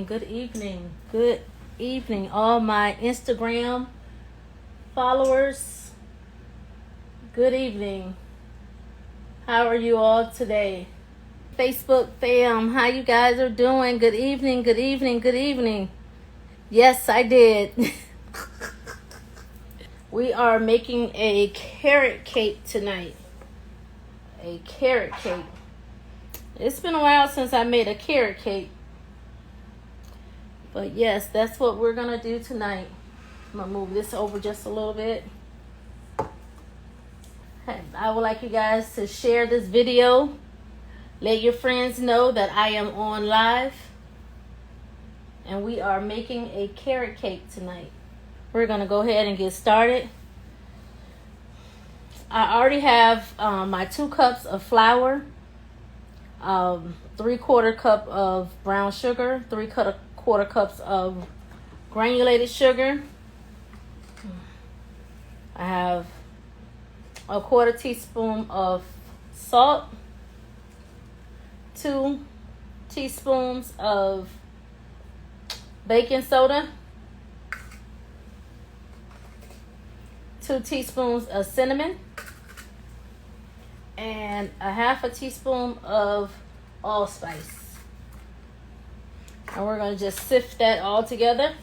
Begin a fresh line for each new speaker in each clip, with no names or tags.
good evening, all my Instagram followers. Good evening. How are you all today? Facebook fam, how you guys are doing? Good evening, good evening, good evening. Yes, I did. We are making a carrot cake tonight. A carrot cake. It's been a while since I made a carrot cake. But yes, that's what we're going to do tonight. I'm going to move this over just a little bit. I would like you guys to share this video. Let your friends know that I am on live. And we are making a carrot cake tonight. We're going to go ahead and get started. I already have my 2 cups of flour, 3/4 cup of brown sugar, 3/4 cups of granulated sugar. I have a 1/4 teaspoon of salt, 2 teaspoons of baking soda, 2 teaspoons of cinnamon, and a 1/2 teaspoon of allspice. And we're going to just sift that all together.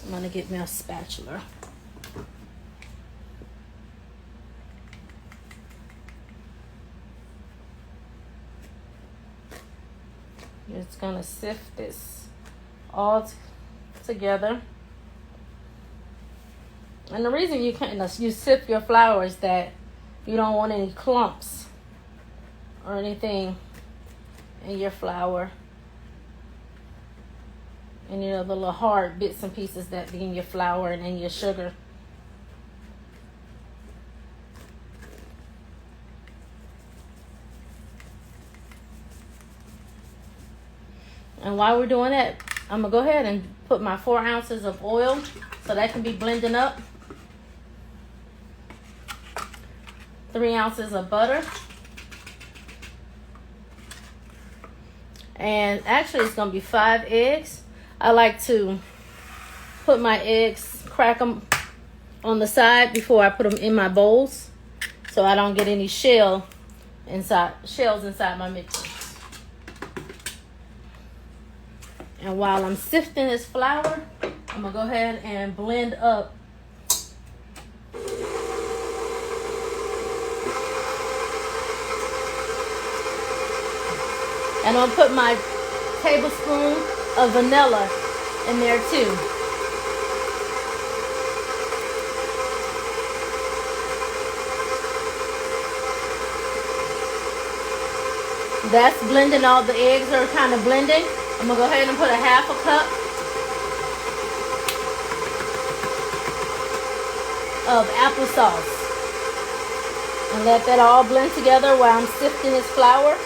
I'm going to get me a spatula. Just going to sift this all together. And the reason you sift your flour is that you don't want any clumps or anything in your flour. And the little hard bits and pieces that be in your flour and in your sugar. And while we're doing that, I'm going to go ahead and put my 4 ounces of oil so that can be blending up. 3 ounces of butter. And actually it's going to be 5 eggs. I like to put my eggs, crack them on the side before I put them in my bowls so I don't get any shells inside my mixer. And while I'm sifting this flour, I'm going to go ahead and blend up and I'll put my tablespoon of vanilla in there too. That's blending. All the eggs are kind of blending. I'm going to go ahead and put a 1/2 cup of applesauce. And let that all blend together while I'm sifting this flour.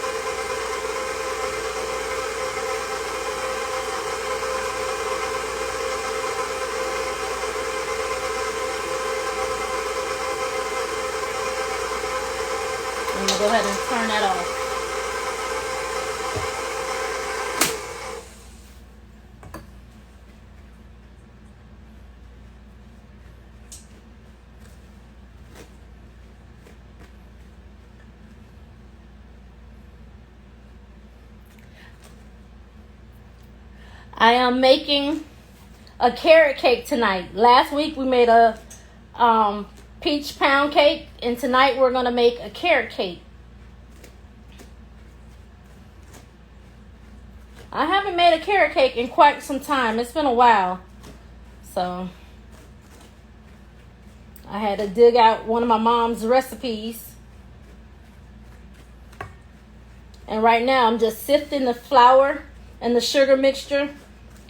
I'm going to go ahead and turn that off. I am making a carrot cake tonight. Last week we made a peach pound cake, and tonight we're going to make a carrot cake. I haven't made a carrot cake in quite some time. It's been a while. So I had to dig out one of my mom's recipes. And right now I'm just sifting the flour and the sugar mixture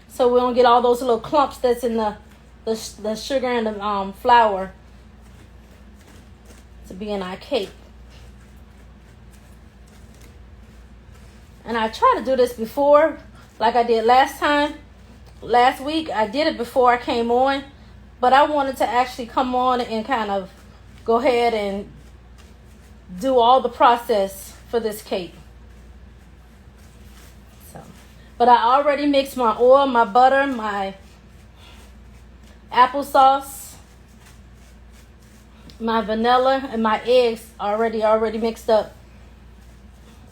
so we don't get all those little clumps that's in the sugar and the flour to be in our cake. And I try to do this before, like I did last week. I did it before I came on, but I wanted to actually come on and kind of go ahead and do all the process for this cake. So, but I already mixed my oil, my butter, my applesauce, my vanilla, and my eggs already mixed up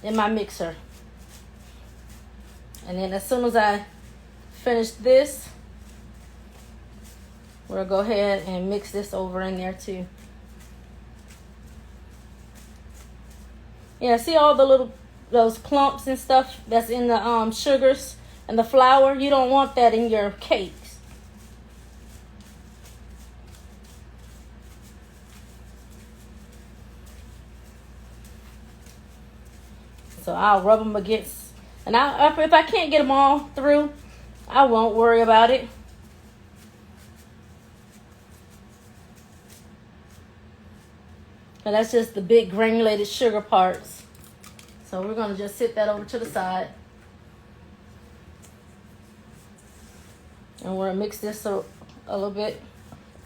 in my mixer. And then as soon as I finish this, we'll go ahead and mix this over in there too. Yeah, see all the those clumps and stuff that's in the sugars and the flour? You don't want that in your cakes. So I'll rub them against, and if I can't get them all through, I won't worry about it. And that's just the big granulated sugar parts. So we're going to just sit that over to the side. And we're going to mix this a little bit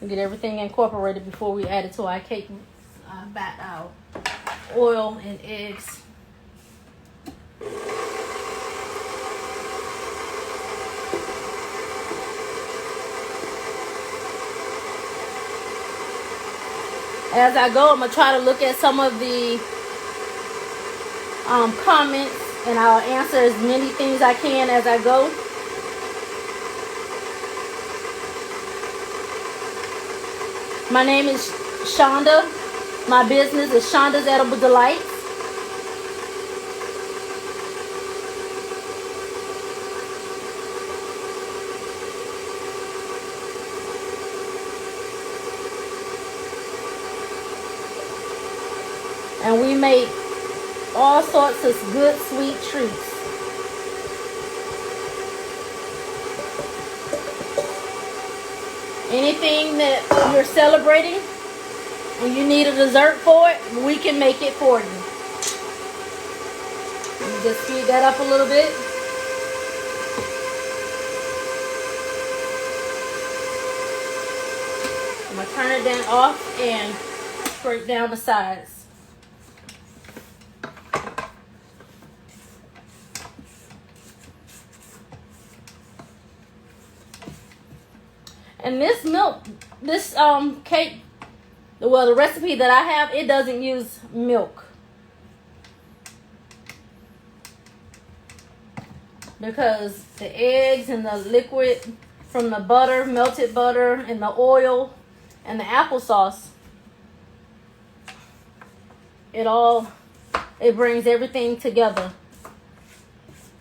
and get everything incorporated before we add it to our cake, our oil and eggs. As I go, I'm going to try to look at some of the comments, and I'll answer as many things I can as I go. My name is Shonda. My business is Shonda's Edible Delights. And we make all sorts of good sweet treats. Anything that you're celebrating and you need a dessert for it, we can make it for you. You just speed that up a little bit. I'm going to turn it down off and scrape down the sides. And this milk, this cake, well, the recipe that I have, it doesn't use milk. Because the eggs and the liquid from the butter, melted butter, and the oil and the applesauce, it brings everything together.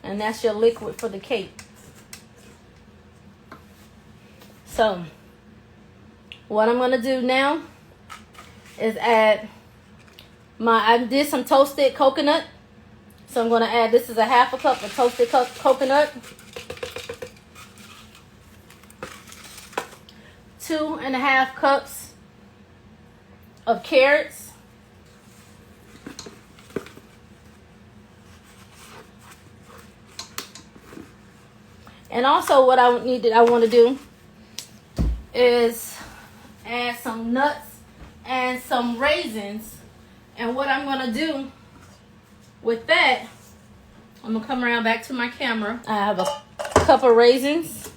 And that's your liquid for the cake. So, what I'm going to do now is add I did some toasted coconut. So I'm going to add, this is a half a cup of toasted coconut. 2.5 cups of carrots. And also what I want to do is add some nuts and some raisins. And what I'm going to do with that, I'm going to come around back to my camera. I have a cup of raisins.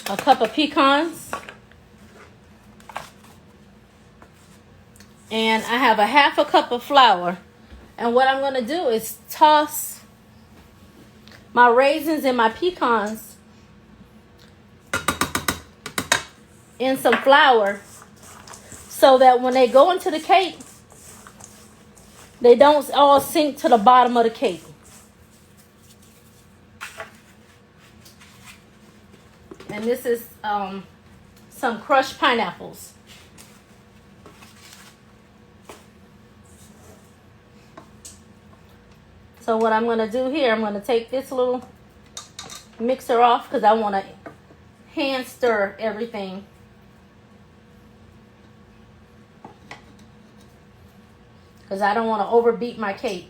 A cup of pecans. And I have a half a cup of flour. And what I'm going to do is toss my raisins and my pecans in some flour so that when they go into the cake, they don't all sink to the bottom of the cake. And this is some crushed pineapples. So what I'm going to do here, I'm going to take this little mixer off because I want to hand stir everything. Because I don't want to overbeat my cake.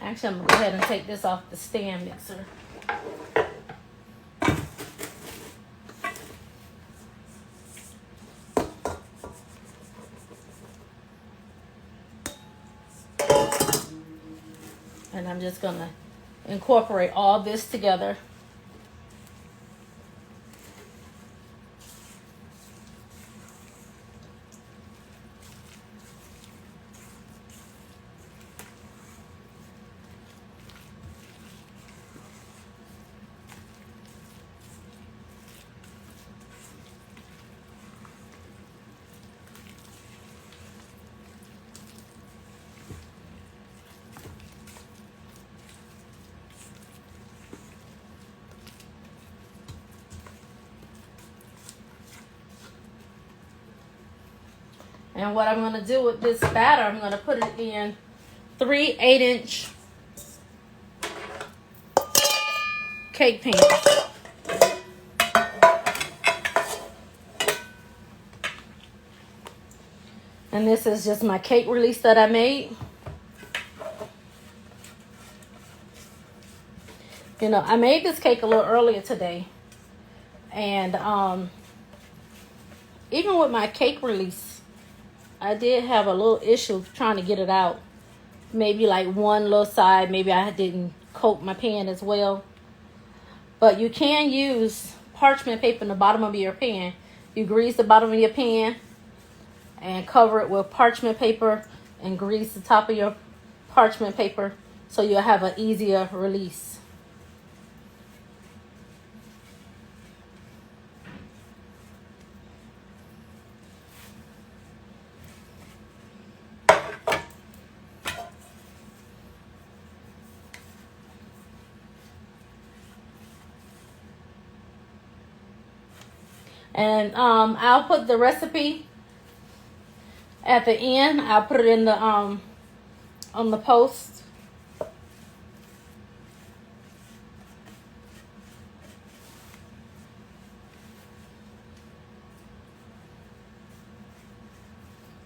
Actually, I'm going to go ahead and take this off the stand mixer. And I'm just going to incorporate all this together. And what I'm going to do with this batter, I'm going to put it in 3 8-inch cake pans. And this is just my cake release that I made. You know, I made this cake a little earlier today. And even with my cake release, I did have a little issue trying to get it out. Maybe like one little side, maybe I didn't coat my pan as well. But you can use parchment paper in the bottom of your pan. You grease the bottom of your pan and cover it with parchment paper and grease the top of your parchment paper so you'll have an easier release. And I'll put the recipe at the end. I'll put it in the on the post.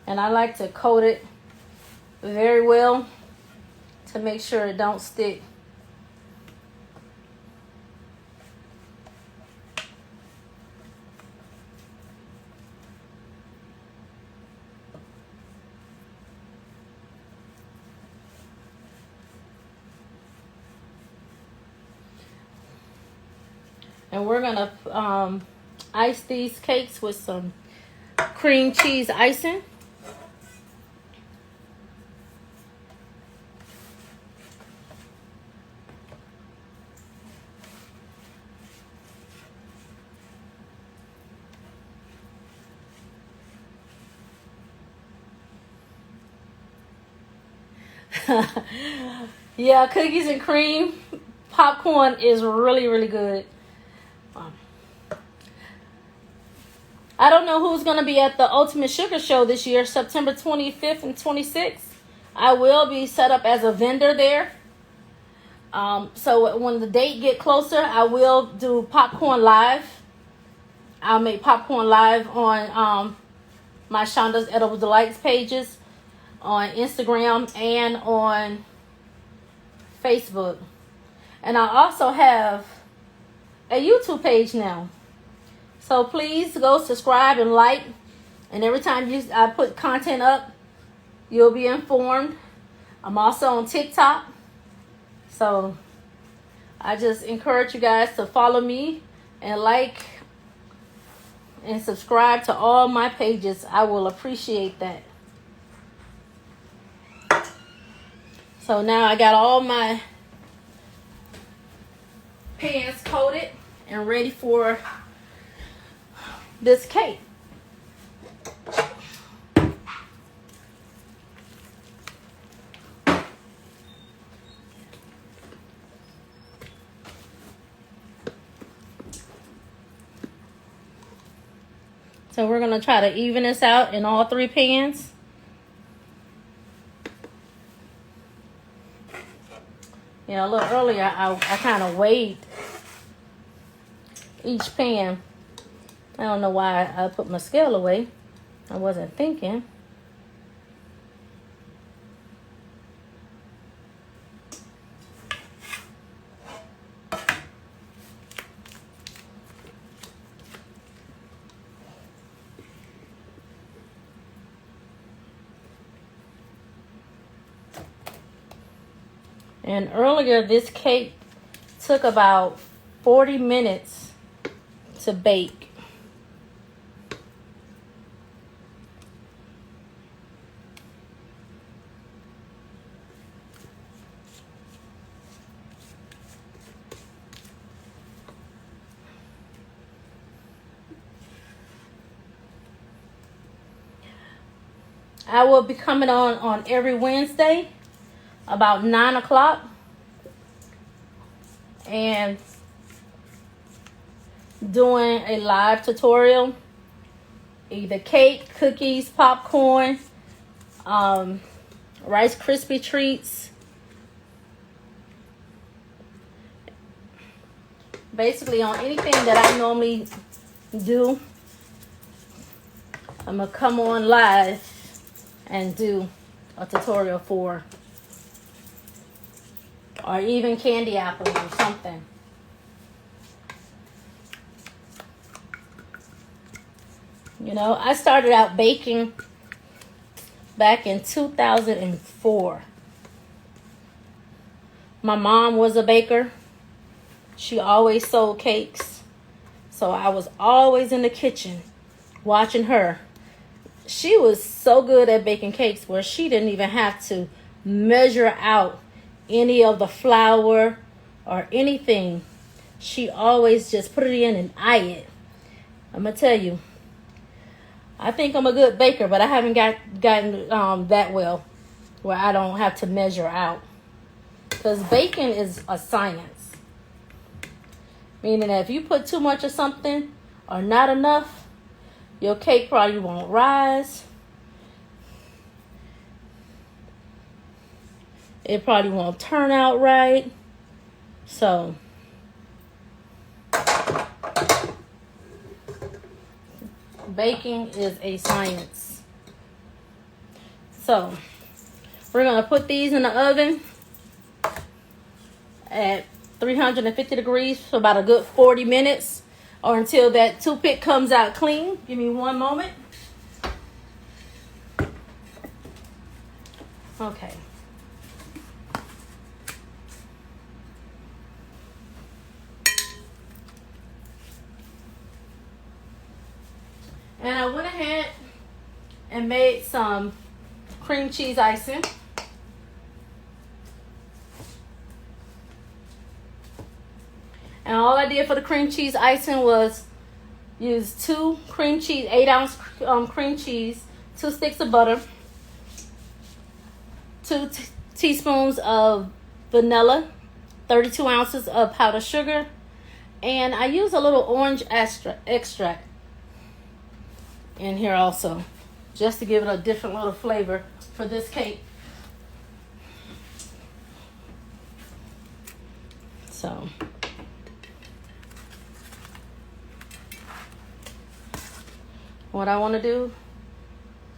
And I like to coat it very well to make sure it don't stick. And we're gonna ice these cakes with some cream cheese icing. Yeah, cookies and cream popcorn is really, really good. I don't know who's going to be at the Ultimate Sugar Show this year, September 25th and 26th. I will be set up as a vendor there. So when the date get closer, I will do popcorn live. I'll make popcorn live on my Shonda's Edible Delights pages on Instagram and on Facebook. And I also have a YouTube page now. So please go subscribe and like. And every time I put content up, you'll be informed. I'm also on TikTok. So I just encourage you guys to follow me and like and subscribe to all my pages. I will appreciate that. So now I got all my pans coated and ready for this cake. So we're going to try to even this out in all 3 pans. You know, a little earlier I kind of weighed each pan. I don't know why I put my scale away. I wasn't thinking. And earlier, this cake took about 40 minutes to bake. I will be coming on every Wednesday about 9 o'clock and doing a live tutorial, either cake, cookies, popcorn, Rice Krispie treats. Basically on anything that I normally do, I'm gonna come on live and do a tutorial for, or even candy apples or something. You know, I started out baking back in 2004. My mom was a baker. She always sold cakes. So I was always in the kitchen watching her. She was so good at baking cakes where she didn't even have to measure out any of the flour or anything. She always just put it in and eye it. I'm going to tell you, I think I'm a good baker, but I haven't gotten that well where I don't have to measure out. Because baking is a science. Meaning that if you put too much of something or not enough, your cake probably won't rise. It probably won't turn out right. So, baking is a science. So, we're going to put these in the oven at 350 degrees for about a good 40 minutes. Or until that toothpick comes out clean. Give me one moment. Okay. And I went ahead and made some cream cheese icing. And all I did for the cream cheese icing was use 2 cream cheese, 8-ounce cream cheese, 2 sticks of butter, 2 teaspoons of vanilla, 32 ounces of powdered sugar, and I use a little orange extract in here also, just to give it a different little flavor for this cake. So, what I want to do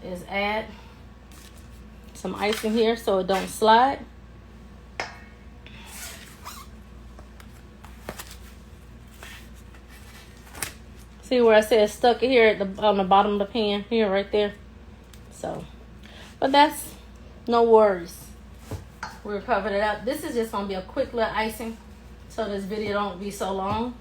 is add some icing here so it don't slide. See where I said stuck here at on the bottom of the pan here, right there. So, but that's no worries. We'll cover it up. This is just gonna be a quick little icing, so this video don't be so long.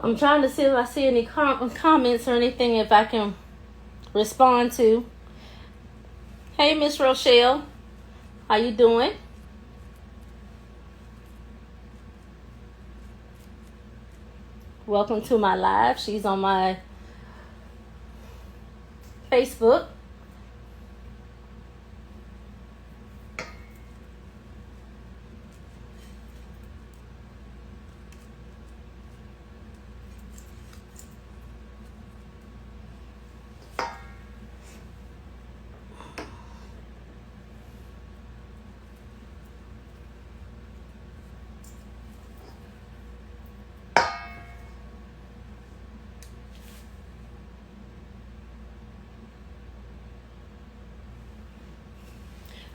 I'm trying to see if I see any comments or anything if I can respond to. Hey, Miss Rochelle. How you doing? Welcome to my live. She's on my Facebook.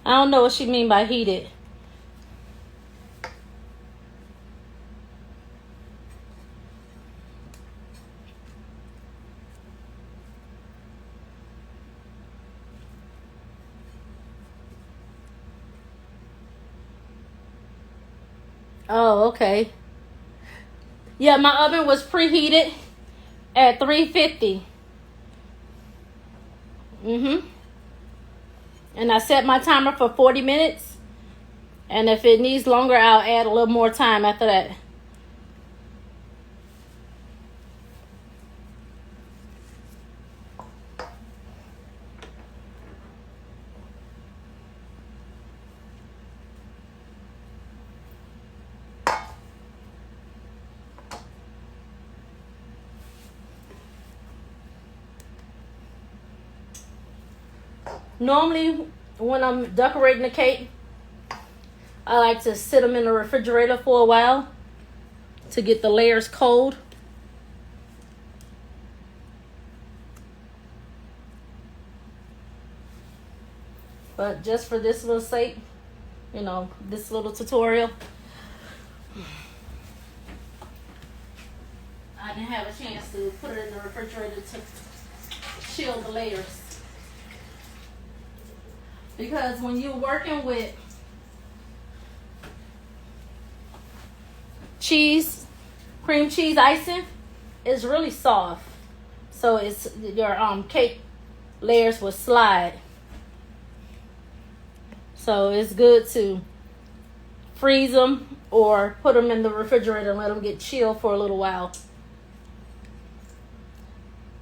I don't know what she mean by heated. Oh, okay. Yeah, my oven was preheated at 350. And I set my timer for 40 minutes. And if it needs longer, I'll add a little more time after that. Normally, when I'm decorating the cake, I like to sit them in the refrigerator for a while to get the layers cold. But just for this little sake, you know, this little tutorial, I didn't have a chance to put it in the refrigerator to chill the layers. Because when you're working with cheese, cream cheese icing, it's really soft. So it's your cake layers will slide. So it's good to freeze them or put them in the refrigerator and let them get chilled for a little while.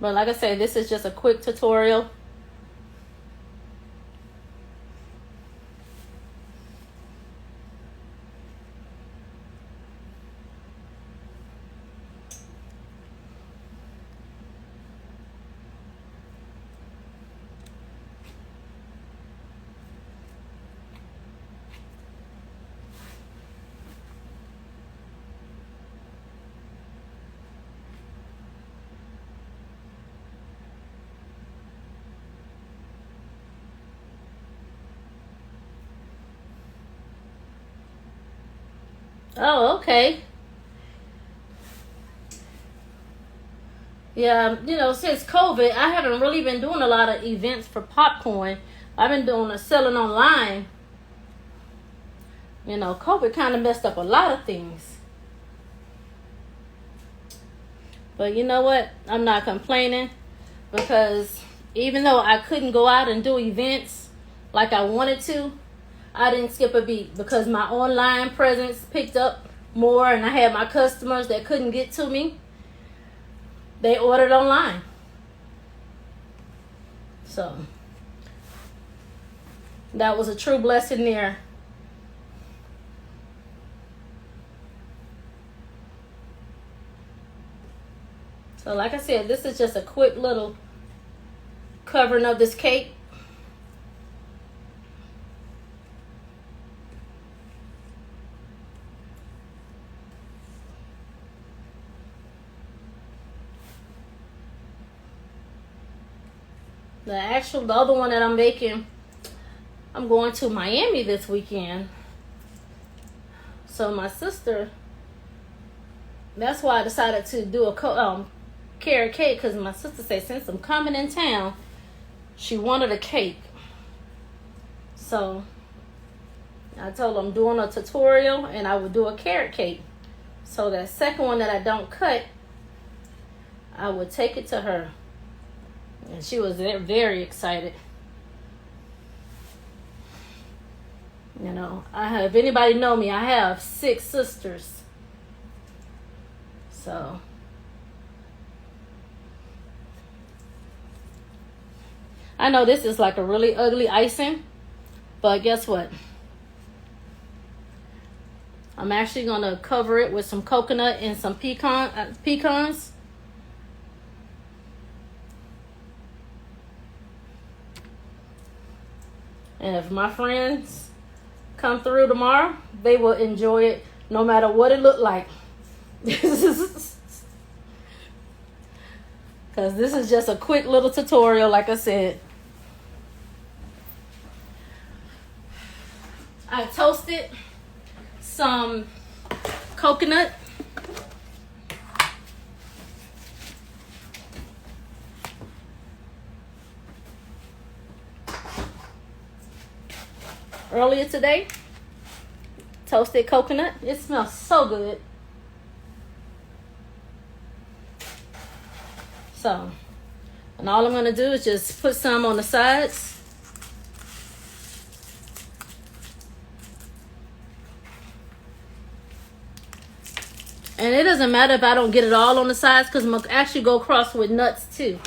But like I said, this is just a quick tutorial. Oh, okay. Yeah, you know, since COVID, I haven't really been doing a lot of events for popcorn. I've been doing a selling online. You know, COVID kind of messed up a lot of things. But you know what? I'm not complaining because even though I couldn't go out and do events like I wanted to, I didn't skip a beat because my online presence picked up more and I had my customers that couldn't get to me. They ordered online. So that was a true blessing there. So like I said, this is just a quick little covering of this cake. The other one that I'm making, I'm going to Miami this weekend. So my sister, that's why I decided to do a carrot cake, because my sister said since I'm coming in town, she wanted a cake. So I told her I'm doing a tutorial and I would do a carrot cake. So that second one that I don't cut, I would take it to her. And she was very excited. You know, if anybody know me, I have 6 sisters. So I know this is like a really ugly icing, but guess what? I'm actually going to cover it with some coconut and some pecans. And if my friends come through tomorrow, they will enjoy it no matter what it looked like. Because this is just a quick little tutorial, like I said. I toasted some coconut. Earlier today, toasted coconut. It smells so good. So, and all I'm going to do is just put some on the sides. And it doesn't matter if I don't get it all on the sides, because I'm going to actually go across with nuts too.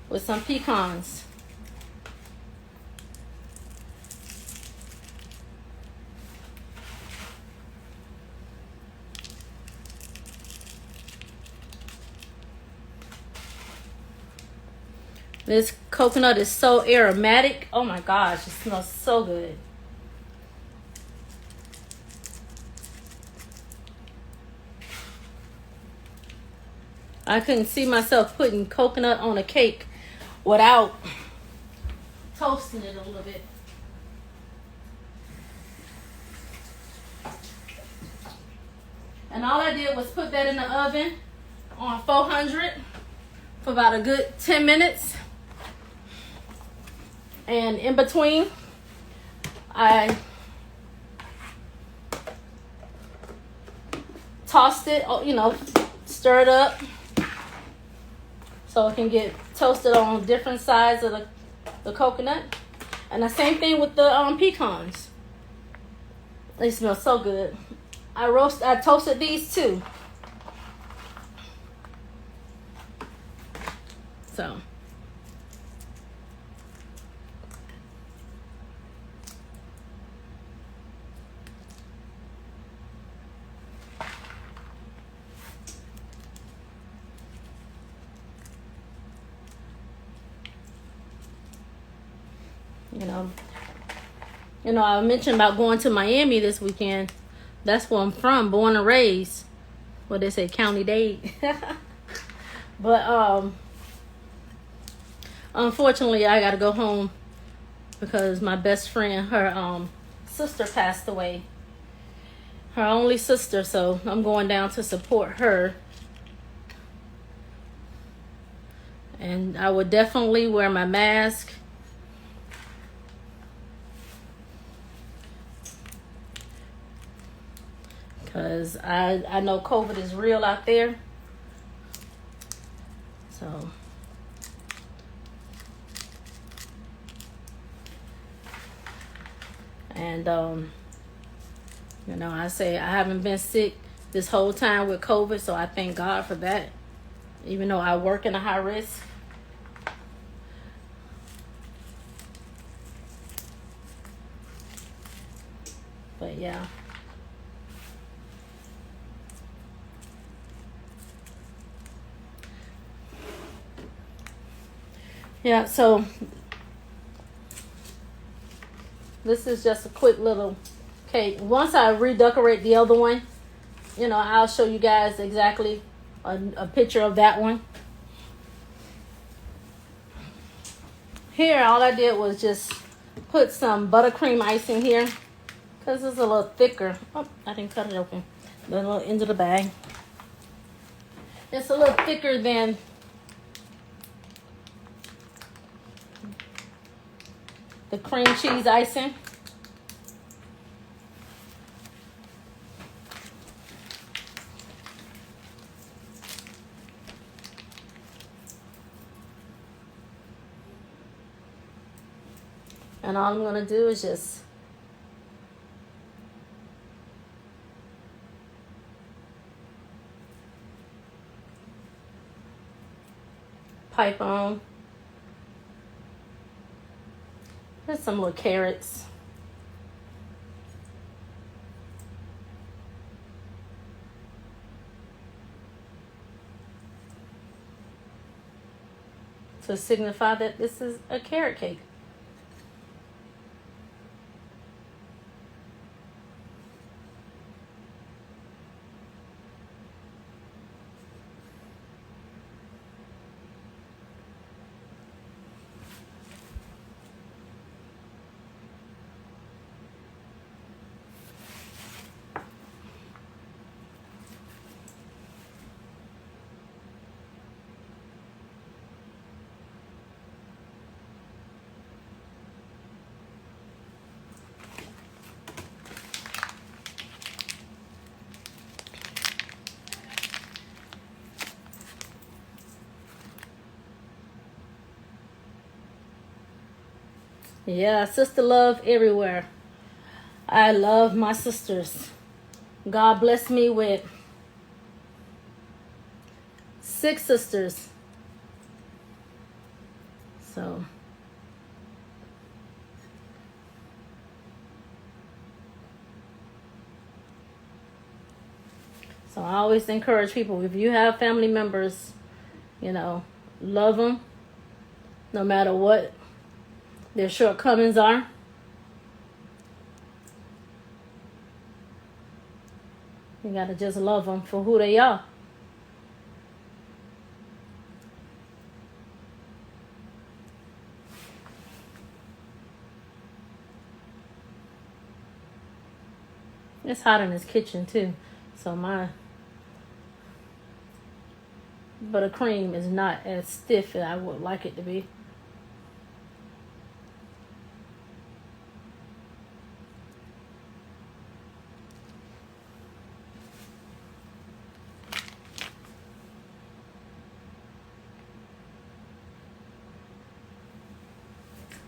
With some pecans. This coconut is so aromatic. Oh my gosh, it smells so good. I couldn't see myself putting coconut on a cake without toasting it a little bit. And all I did was put that in the oven on 400 for about a good 10 minutes. And in between, I tossed it, stir it up so it can get toasted on different sides of the coconut. And the same thing with the pecans. They smell so good. I toasted these too. So I mentioned about going to Miami this weekend. That's where I'm from, born and raised. What they say, County Dade. But unfortunately, I gotta go home because my best friend, her sister passed away. Her only sister, so I'm going down to support her. And I would definitely wear my mask. Because I know COVID is real out there. So. And, I say I haven't been sick this whole time with COVID. So I thank God for that. Even though I work in a high risk. But yeah. Yeah, so this is just a quick little cake. Once I redecorate the other one, I'll show you guys exactly a picture of that one. Here, all I did was just put some buttercream icing here because it's a little thicker. Oh, I didn't cut it open. The little end of the bag. It's a little thicker than the cream cheese icing. And all I'm going to do is just pipe on. There's some little carrots. To signify that this is a carrot cake. Yeah, sister love everywhere. I love my sisters. God bless me with 6 sisters. So I always encourage people, if you have family members, you know, love them no matter what their shortcomings are. You gotta just love them for who they are. It's hot in this kitchen too, so my buttercream is not as stiff as I would like it to be.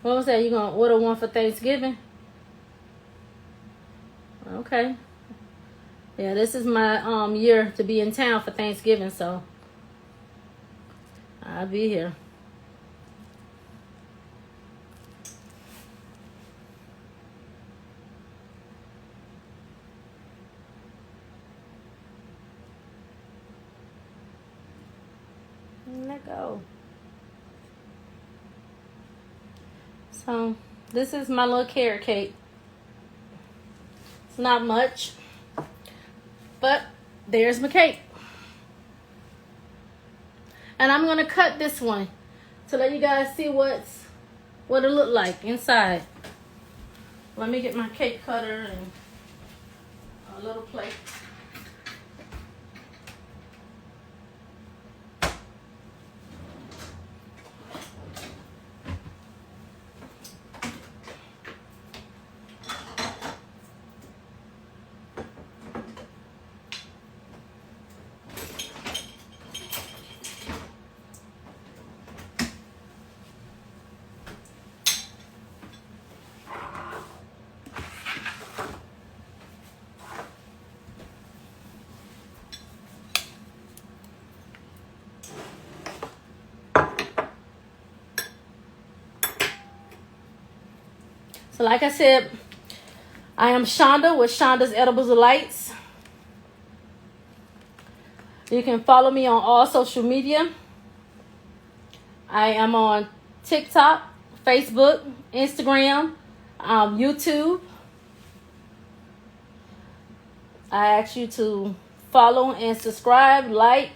What was that? You gonna order one for Thanksgiving? Okay. Yeah, this is my year to be in town for Thanksgiving, so I'll be here. Let go. So this is my little carrot cake. It's not much, but there's my cake. And I'm gonna cut this one to let you guys see what it look like inside. Let me get my cake cutter and a little plate. So like I said, I am Shonda with Shonda's Edibles Delights. You can follow me on all social media. I am on TikTok, Facebook, Instagram, YouTube. I ask you to follow and subscribe, like,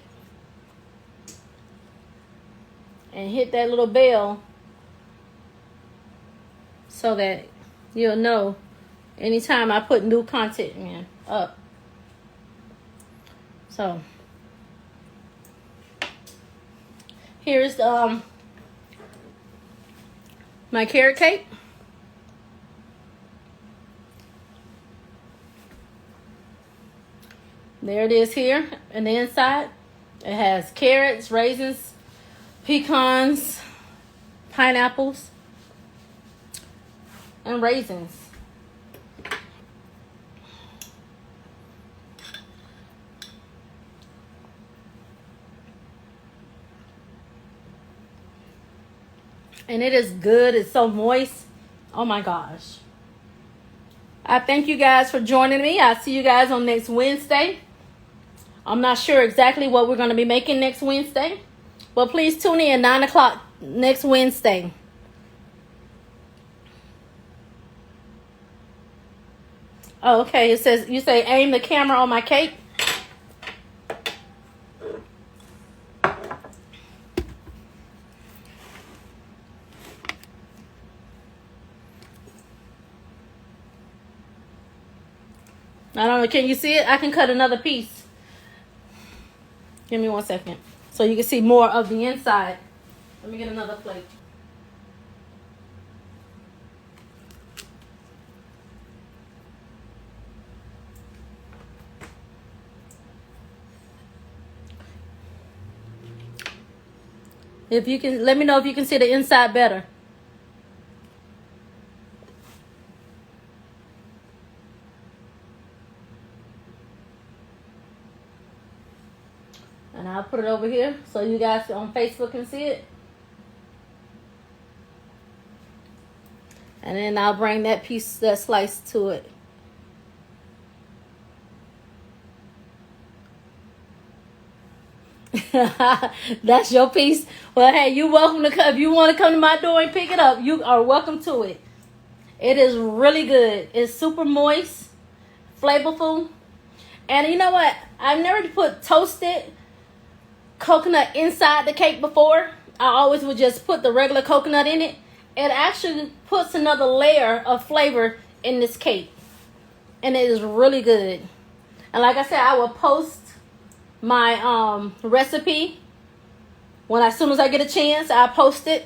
and hit that little bell so that you'll know anytime I put new content up. So here's my carrot cake. There it is here. And the inside, it has carrots, raisins, pecans, pineapples, and raisins. And it is good. It's so moist. Oh my gosh. I thank you guys for joining me. I'll see you guys on next Wednesday. I'm not sure exactly what we're going to be making next Wednesday, but please tune in 9 o'clock next Wednesday. Oh, okay. It says, you say aim the camera on my cake. I don't know. Can you see it? I can cut another piece. Give me 1 second. So you can see more of the inside. Let me get another plate. If you can, let me know if you can see the inside better. And I'll put it over here so you guys on Facebook can see it. And then I'll bring that slice to it. That's your piece. Well, hey, you're welcome to come. If you want to come to my door and pick it up, you are welcome to it. It is really good. It's super moist, flavorful. And you know what? I've never put toasted coconut inside the cake before. I always would just put the regular coconut in it. It actually puts another layer of flavor in this cake. And it is really good. And like I said, I will post my recipe as soon as I get a chance. I'll post it.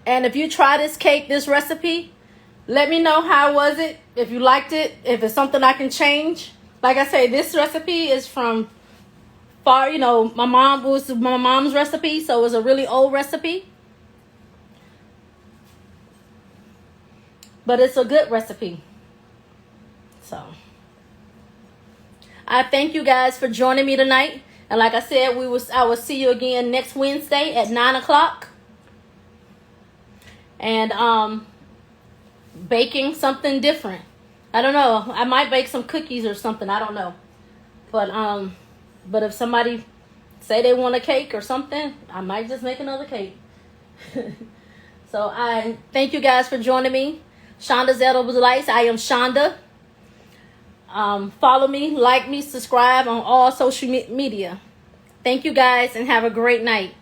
And if you try this cake, this recipe, let me know how was it, if you liked it, if it's something I can change. Like I say, this recipe is from far, my mom's recipe, so it was a really old recipe. But it's a good recipe. So I thank you guys for joining me tonight. And like I said, I will see you again next Wednesday at 9 o'clock. And baking something different. I don't know. I might bake some cookies or something. I don't know. But if somebody say they want a cake or something, I might just make another cake. So I thank you guys for joining me. Shonda's Edible Delights. I am Shonda. Follow me, like me, subscribe on all social media. Thank you guys and have a great night.